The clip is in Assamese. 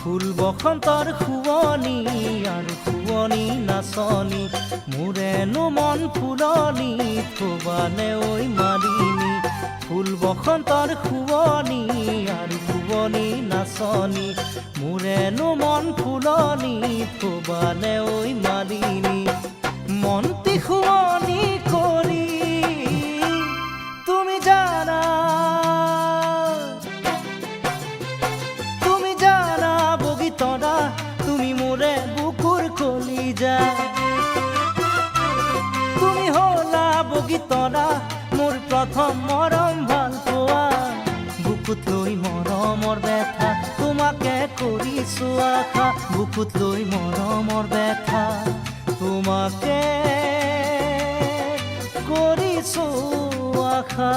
ফুল বসন্তৰ শুৱনি আৰু শুৱনি নাচনি মোৰেনো মন ফুলনি থবানে ঐ মালিনী ফুল বসন্তৰ শুৱনি আৰু শুৱনি নাচনি মোৰেনো মন ফুলনি থবানে ঐ মালিনী মনটি শুৱনি কৰি তুমি জানা বগীতৰা তুমি মোৰে বুকুৰ কলিজা তুমি হলা বগীতৰা মোৰ প্ৰথম মৰম ভাল পোৱা বুকুত লৈ মৰমৰ বেথা তোমাকে কৰিছো আশা বুকুত লৈ মৰমৰ বেথা তোমাকে কৰিছো আশা